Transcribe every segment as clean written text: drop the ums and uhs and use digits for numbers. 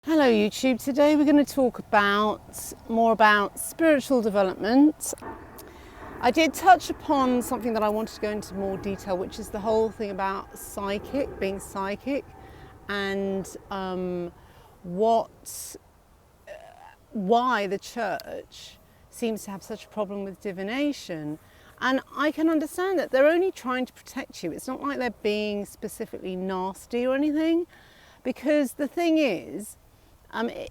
Hello YouTube, today we're going to talk more about spiritual development. I did touch upon something that I wanted to go into more detail, which is the whole thing about being psychic, and why the church seems to have such a problem with divination. And I can understand that they're only trying to protect you. It's not like they're being specifically nasty or anything, because the thing is,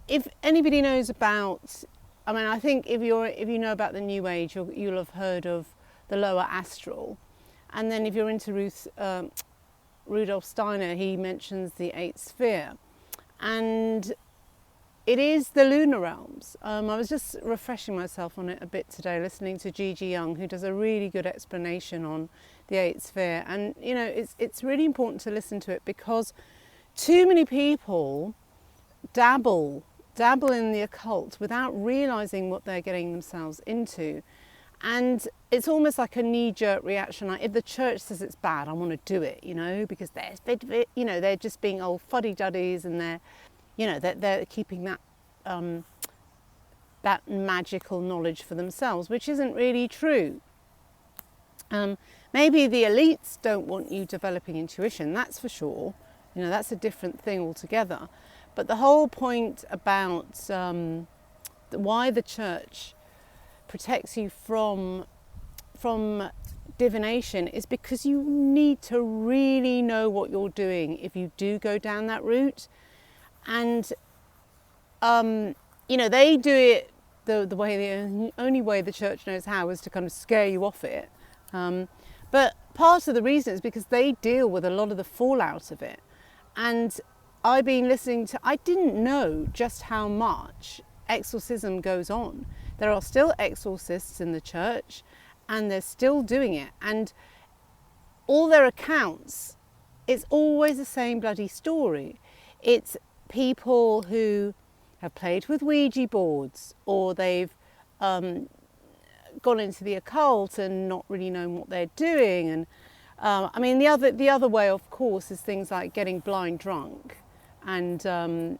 if anybody knows about, I think if you know about the New Age, you'll have heard of the lower astral, and then if you're into Rudolf Steiner, he mentions the eighth sphere, and it is the lunar realms. I was just refreshing myself on it a bit today, listening to Gigi Young, who does a really good explanation on the eighth sphere, and it's really important to listen to it, because too many people dabble in the occult without realizing what they're getting themselves into, and it's almost like a knee-jerk reaction. Like, if the church says it's bad, I want to do it, because they're just being old fuddy-duddies, and they're keeping that magical knowledge for themselves, which isn't really true. Maybe the elites don't want you developing intuition, that's for sure. That's a different thing altogether. But the whole point about why the church protects you from divination is because you need to really know what you're doing if you do go down that route. And they do it the only way the church knows how is to kind of scare you off it. But part of the reason is because they deal with a lot of the fallout of it. And I've been listening to, I didn't know just how much exorcism goes on. There are still exorcists in the church, and they're still doing it. And all their accounts, it's always the same bloody story. It's people who have played with Ouija boards, or they've gone into the occult and not really known what they're doing. And the other way, of course, is things like getting blind drunk, and and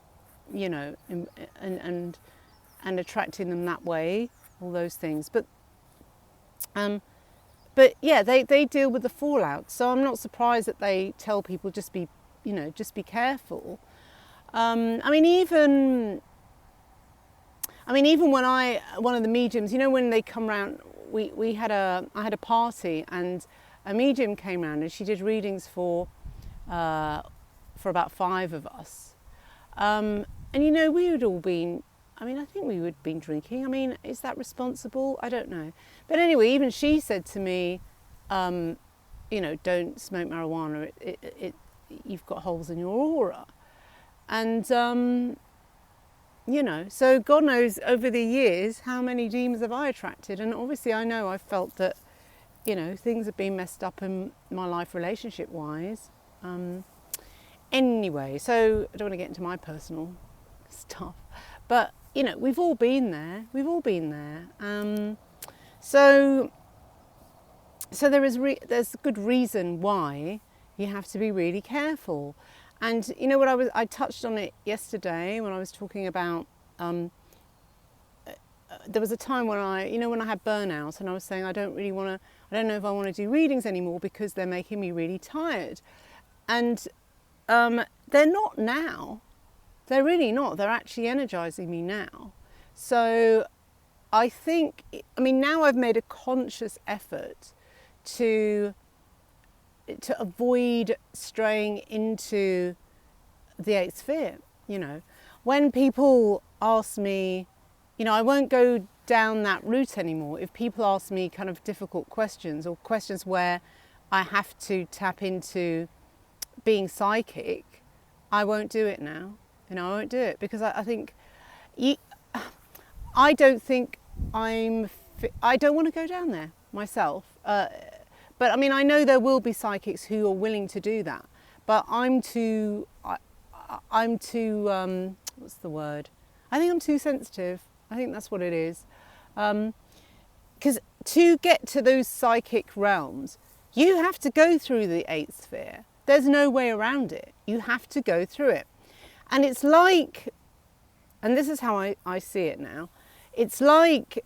attracting them that way, all those things. But yeah, they deal with the fallout. So I'm not surprised that they tell people just be careful. Even when one of the mediums, when they come round, I had a party, and a medium came round, and she did readings for about 5 of us. And we had all been, I think we would have been drinking. Is that responsible? I don't know. But anyway, even she said to me, don't smoke marijuana, you've got holes in your aura. And, so God knows over the years how many demons have I attracted. And obviously I know I've felt that, things have been messed up in my life relationship-wise. Anyway, so I don't want to get into my personal stuff. But, we've all been there. So there's a good reason why you have to be really careful. And I touched on it yesterday when I was talking about, there was a time when I had burnout, and I was saying I don't know if I want to do readings anymore because they're making me really tired. And they're not now. They're really not. They're actually energizing me now. So I think, now I've made a conscious effort to avoid straying into the eighth sphere. When people ask me, I won't go down that route anymore. If people ask me kind of difficult questions, or questions where I have to tap into being psychic, I won't do it now. I won't do it, because I think I don't want to go down there myself. But I know there will be psychics who are willing to do that, but I'm too what's the word? I think I'm too sensitive. I think that's what it is. Because to get to those psychic realms, you have to go through the eighth sphere. There's no way around it. You have to go through it. And it's like and this is how I see it now. It's like,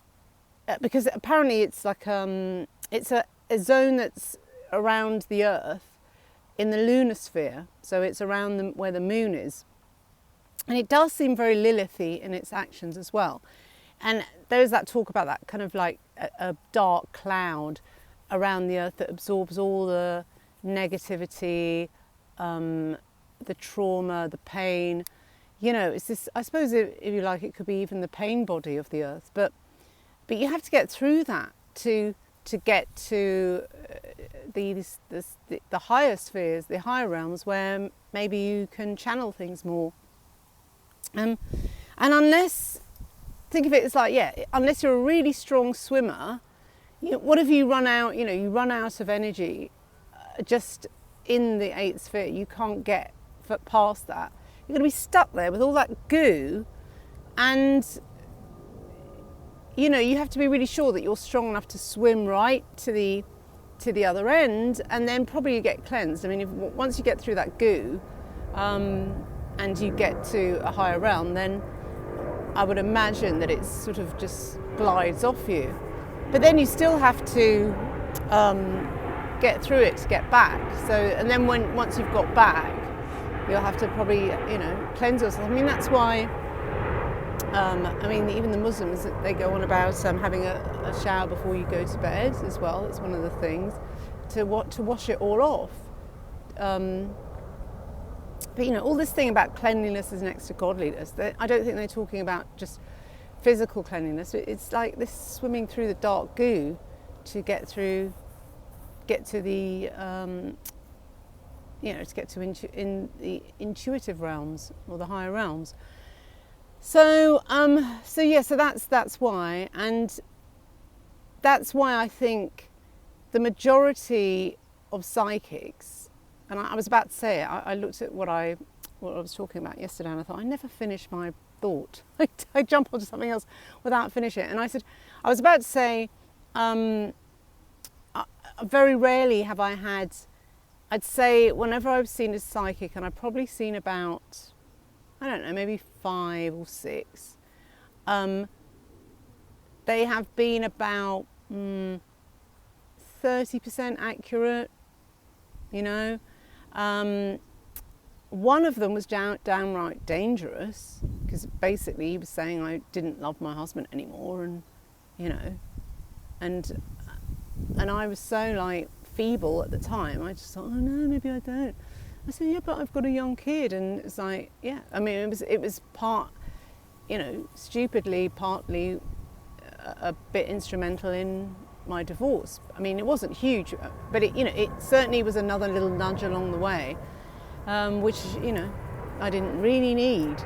because apparently it's like it's a zone that's around the Earth in the lunar sphere, so it's around where the moon is, and it does seem very Lilithy in its actions as well. And there's that talk about that kind of like a dark cloud around the Earth that absorbs all the negativity, the trauma, the pain. You know, it's this, I suppose if you like, it could be even the pain body of the Earth, but you have to get through that to get to the higher spheres, the higher realms, where maybe you can channel things more. And unless, think of it as like, unless you're a really strong swimmer, what if you run out, you run out of energy just in the 8th sphere, you can't get past that. You're going to be stuck there with all that goo, and you have to be really sure that you're strong enough to swim right to the other end, and then probably you get cleansed. I mean, once you get through that goo and you get to a higher realm, then I would imagine that it sort of just glides off you. But then you still have to get through it to get back. So, and then once you've got back, you'll have to probably, cleanse yourself. I mean, that's why, even the Muslims, they go on about having a shower before you go to bed as well. It's one of the things, to wash it all off. But, all this thing about cleanliness is next to godliness. I don't think they're talking about just physical cleanliness. It's like this swimming through the dark goo to get to the the intuitive realms or the higher realms. So that's why, and that's why I think the majority of psychics, and I was about to say it, I looked at what I was talking about yesterday, and I thought I never finished my thought. I jump onto something else without finishing it, and I was about to say, very rarely have I had, I'd say whenever I've seen a psychic, and I've probably seen about, I don't know, maybe 5 or 6, they have been about 30% accurate, One of them was downright dangerous, because basically he was saying I didn't love my husband anymore, and I was so like feeble at the time. I just thought, oh no, maybe I don't. I said, yeah, but I've got a young kid, and it's like, yeah. I mean, it was part, stupidly, partly a bit instrumental in my divorce. I mean, it wasn't huge, but it certainly was another little nudge along the way, which I didn't really need.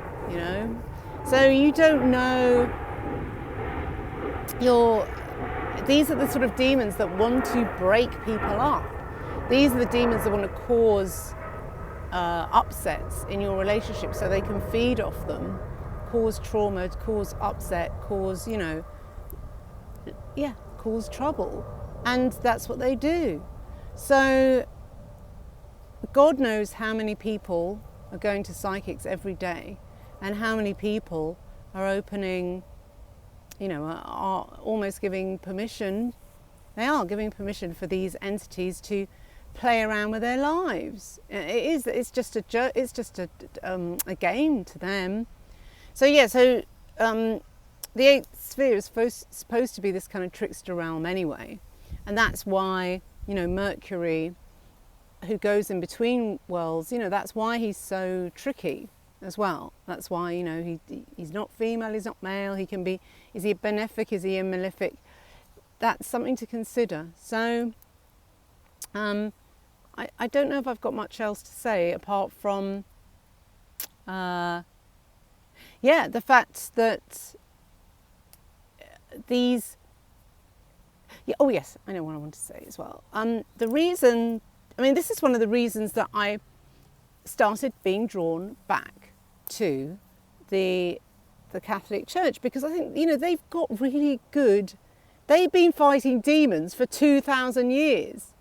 So you don't know. These are the sort of demons that want to break people up. These are the demons that want to cause upsets in your relationship, so they can feed off them, cause trauma, cause upset, cause cause trouble, and that's what they do. So God knows how many people are going to psychics every day, and how many people are opening, are almost giving permission. They are giving permission for these entities to play around with their lives. It's just a game to them. So the 8th sphere is supposed to be this kind of trickster realm anyway, and that's why Mercury, who goes in between worlds, that's why he's so tricky as well. That's why he's not female, he's not male. He can be. Is he a benefic? Is he a malefic? That's something to consider. So I don't know if I've got much else to say apart from the fact that these. Yeah, oh yes, I know what I want to say as well. The reason. I mean, this is one of the reasons that I started being drawn back to the Catholic Church, because I think they've got really good. They've been fighting demons for 2,000 years.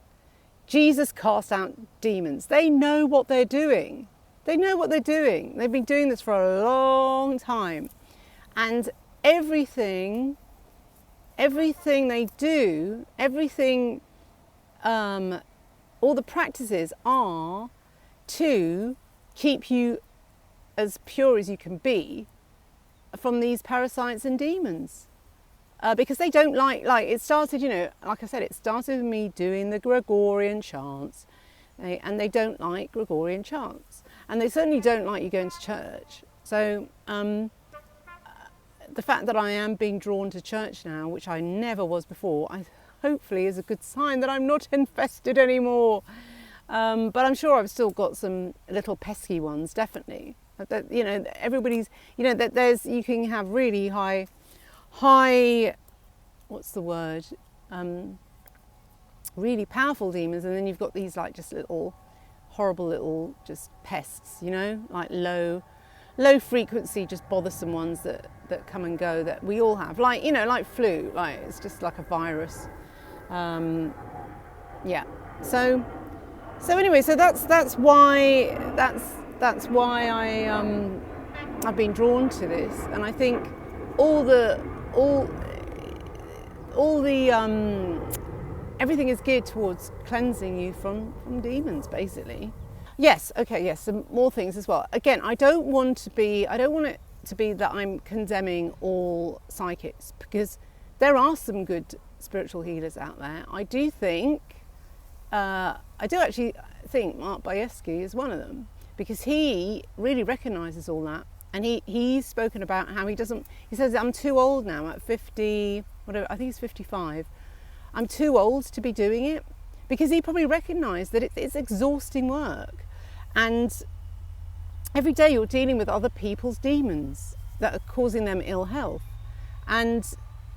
Jesus cast out demons. They know what they're doing. They've been doing this for a long time. And everything they do, all the practices are to keep you as pure as you can be from these parasites and demons. Because they don't like it started, like I said, it started with me doing the Gregorian chants, and they don't like Gregorian chants, and they certainly don't like you going to church. So the fact that I am being drawn to church now, which I never was before, hopefully is a good sign that I'm not infested anymore. But I'm sure I've still got some little pesky ones, definitely. Everybody's, that you can have really high, what's the word? Really powerful demons, and then you've got these like just little, horrible little just pests, like low frequency, just bothersome ones that come and go, that we all have, like flu, like it's just like a virus. Yeah. So anyway, so that's why I've been drawn to this, and I think everything is geared towards cleansing you from demons, basically. Yes, okay, yes, some more things as well. Again, I don't want it to be that I'm condemning all psychics, because there are some good spiritual healers out there. I do actually think Mark Bayeski is one of them, because he really recognises all that, and he's spoken about how he says, I'm too old now at 50, whatever, I think he's 55, I'm too old to be doing it, because he probably recognised that it's exhausting work, and every day you're dealing with other people's demons that are causing them ill health, and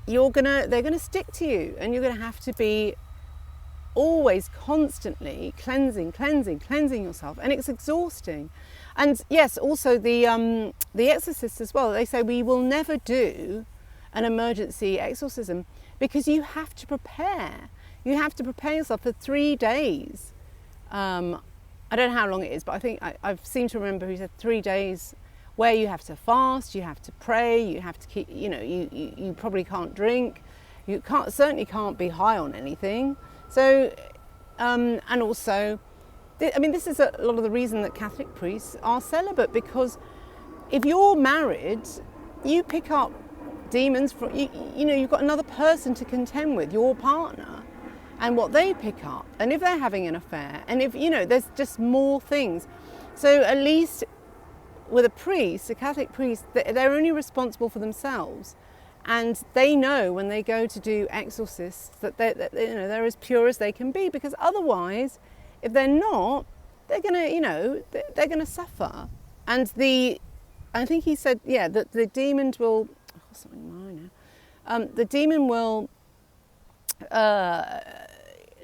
they're gonna stick to you, and you're gonna have to be always constantly cleansing yourself, and it's exhausting. And yes, also the exorcists as well, they say we will never do an emergency exorcism, because you have to prepare yourself for 3 days. I don't know how long it is, but I think I seem to remember he said 3 days where you have to fast, you have to pray, you have to keep, you probably can't drink, you certainly can't be high on anything. So, and also, this is a lot of the reason that Catholic priests are celibate, because if you're married, you pick up demons from, you've got another person to contend with, your partner, and what they pick up, and if they're having an affair, and if, there's just more things. So at least with a Catholic priest, they're only responsible for themselves. And they know when they go to do exorcists that they're as pure as they can be, because otherwise, if they're not, they're gonna suffer. And I think he said, that the demon will, the demon will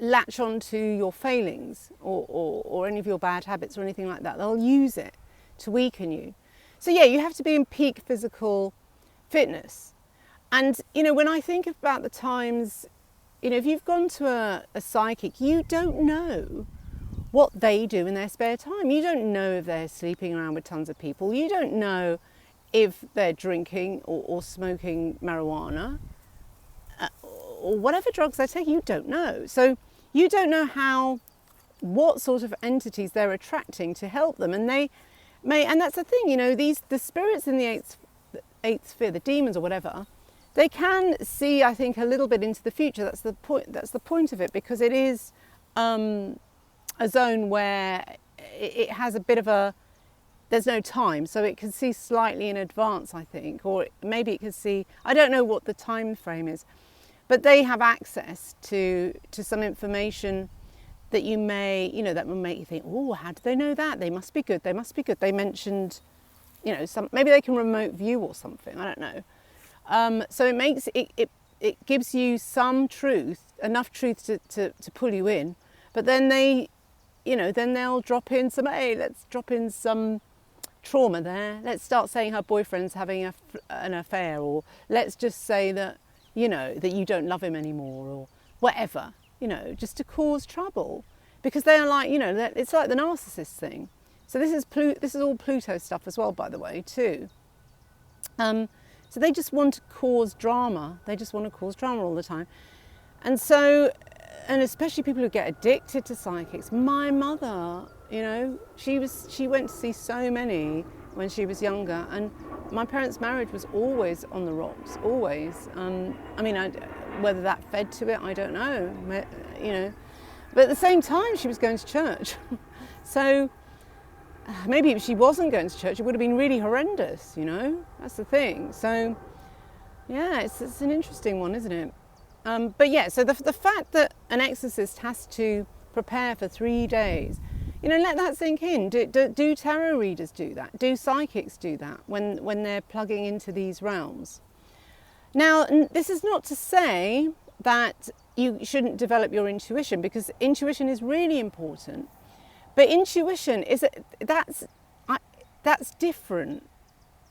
latch onto your failings or any of your bad habits or anything like that. They'll use it to weaken you. So you have to be in peak physical fitness. And, when I think about the times, if you've gone to a psychic, you don't know what they do in their spare time. You don't know if they're sleeping around with tons of people. You don't know if they're drinking or smoking marijuana or whatever drugs they're taking. You don't know. So you don't know what sort of entities they're attracting to help them. And they may, and that's the thing, the spirits in the eighth sphere, the demons or whatever, they can see, I think, a little bit into the future. That's the point of it, because it is a zone where it has a bit of there's no time, so it can see slightly in advance, I think, or maybe it can see, I don't know what the time frame is, but they have access to some information that you may, that will make you think, oh, how do they know that? They must be good. They mentioned, maybe they can remote view or something, I don't know. So it makes it gives you some truth, enough truth to pull you in, but then then they'll drop in some, let's drop in some trauma there. Let's start saying her boyfriend's having an affair, or let's just say that, that you don't love him anymore, or whatever, just to cause trouble, because they are like, it's like the narcissist thing. So this is all Pluto stuff as well, by the way, too. So they just want to cause drama. They just want to cause drama all the time. And so, and especially people who get addicted to psychics. My mother, you know, she went to see so many when she was younger, and my parents' marriage was always on the rocks, always. I mean, whether that fed to it, I don't know, you know. But at the same time, she was going to church. So maybe if she wasn't going to church, it would have been really horrendous, you know. That's the thing. So yeah, it's an interesting one, isn't it? But yeah, so the fact that an exorcist has to prepare for 3 days, you know, let that sink in. Do tarot readers do that? Do psychics do that when they're plugging into these realms? Now, this is not to say that you shouldn't develop your intuition, because intuition is really important. But intuition that's different.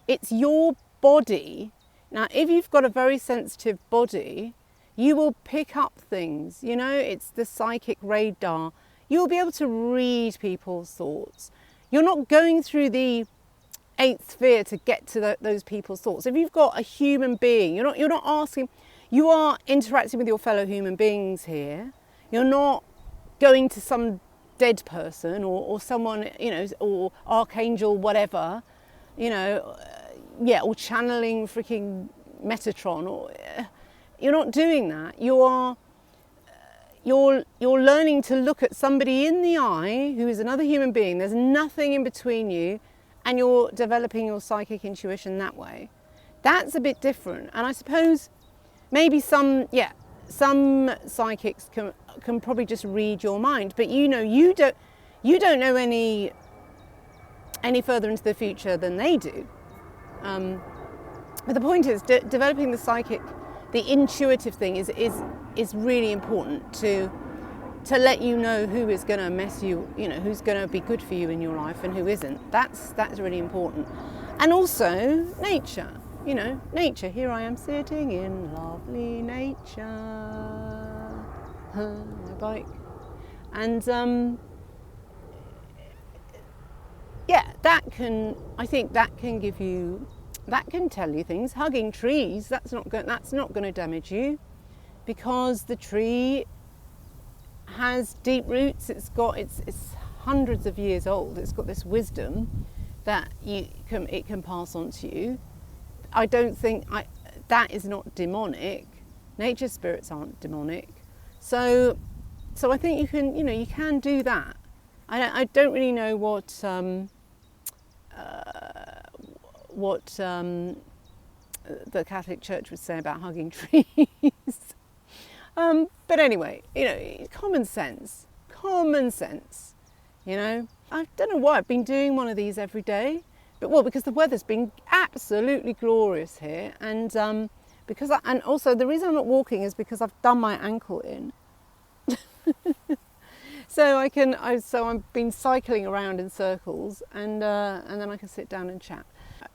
It's your body. Now, if you've got a very sensitive body, you will pick up things. You know, it's the psychic radar. You'll be able to read people's thoughts. You're not going through the 8th sphere to get to those people's thoughts. If you've got a human being, you're not asking. You are interacting with your fellow human beings here. You're not going to some dead person or someone, you know, or archangel, whatever, you know, yeah, or channeling freaking Metatron, or you're not doing that. You're learning to look at somebody in the eye who is another human being. There's nothing in between you, and you're developing your psychic intuition that way. That's a bit different. And I suppose maybe some psychics can probably just read your mind, but you know, you don't know any further into the future than they do. But the point is, developing the psychic, the intuitive thing is really important to let you know who is going to mess you, you know, who's going to be good for you in your life and who isn't. That's really important. And also nature, you know, nature. Here I am sitting in lovely nature, my bike, and yeah, I think that can give you. That can tell you things. Hugging trees, that's not going to damage you, because the tree has deep roots. It's hundreds of years old. It's got this wisdom that it can pass on to you. I don't think that is not demonic. Nature spirits aren't demonic. So I think you can do that. I don't really know what the Catholic Church would say about hugging trees. But anyway, you know, common sense, you know. I don't know why I've been doing one of these every day, but because the weather's been absolutely glorious here, and and also the reason I'm not walking is because I've done my ankle in. So I've been cycling around in circles, and then I can sit down and chat.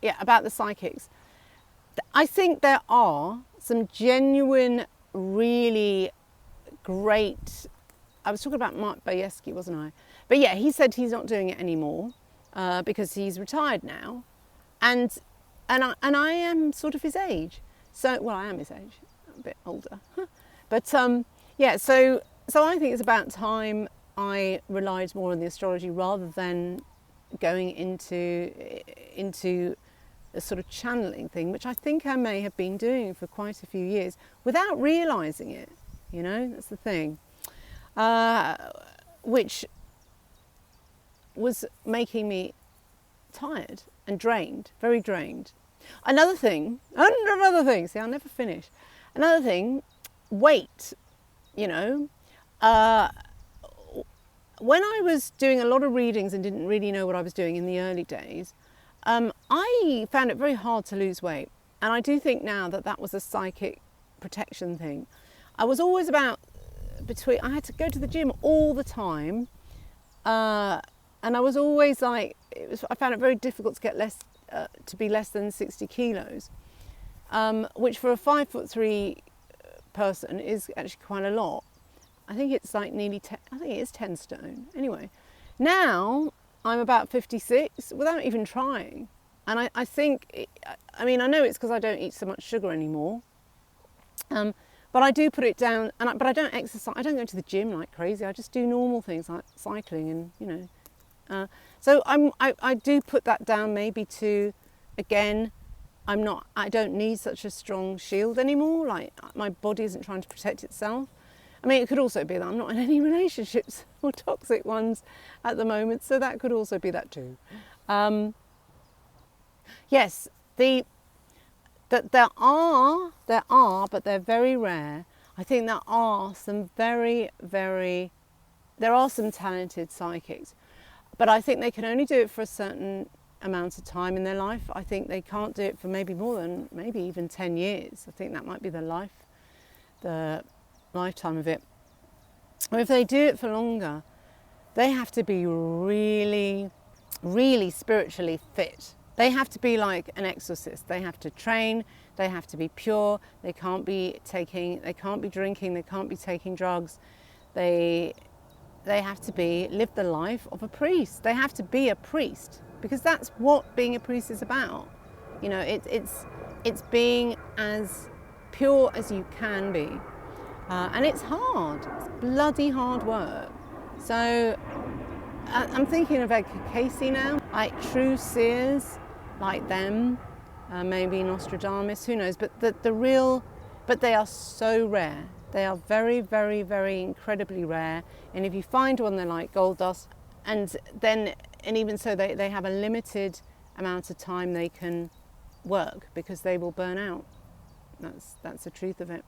Yeah, about the psychics. I think there are some genuine, really great. I was talking about Mark Bayeski, wasn't I? But yeah, he said he's not doing it anymore because he's retired now, and I am sort of his age. So well, I am his age, a bit older, but yeah. So I think it's about time I relied more on the astrology rather than going into a sort of channeling thing, which I think I may have been doing for quite a few years without realising it. You know, that's the thing, which was making me tired and drained, very drained. Another thing, see, I'll never finish. Another thing, weight, you know. When I was doing a lot of readings and didn't really know what I was doing in the early days, I found it very hard to lose weight. And I do think now that was a psychic protection thing. I was always I had to go to the gym all the time. And I was always like, I found it very difficult to get to be less than 60 kilos, which for a 5'3" person is actually quite a lot. I think it's like nearly 10, I think it is 10 stone. Anyway, now I'm about 56 without even trying. And I think, I mean, I know it's because I don't eat so much sugar anymore. But I do put it down, but I don't exercise. I don't go to the gym like crazy. I just do normal things like cycling, and so I do put that down maybe to, again, I don't need such a strong shield anymore. Like, my body isn't trying to protect itself. I mean, it could also be that I'm not in any relationships or toxic ones at the moment, so that could also be that too. Yes, that there are, but they're very rare. I think there are some there are some talented psychics, but I think they can only do it for a certain amount of time in their life. I think they can't do it for maybe more than, maybe even 10 years. I think that might be the lifetime of it. Or if they do it for longer, they have to be really, really spiritually fit. They have to be like an exorcist. They have to train, they have to be pure, they can't be drinking, they can't be taking drugs. They have to live the life of a priest. They have to be a priest, because that's what being a priest is about. You know, it's being as pure as you can be. And it's hard, it's bloody hard work. So I'm thinking of Edgar Casey now, like true seers like them, maybe Nostradamus, who knows, but but they are so rare. They are very, very, very incredibly rare. And if you find one, they're like gold dust. And even so, they have a limited amount of time they can work, because they will burn out. That's the truth of it.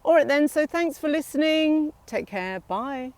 All right then, so thanks for listening. Take care, bye.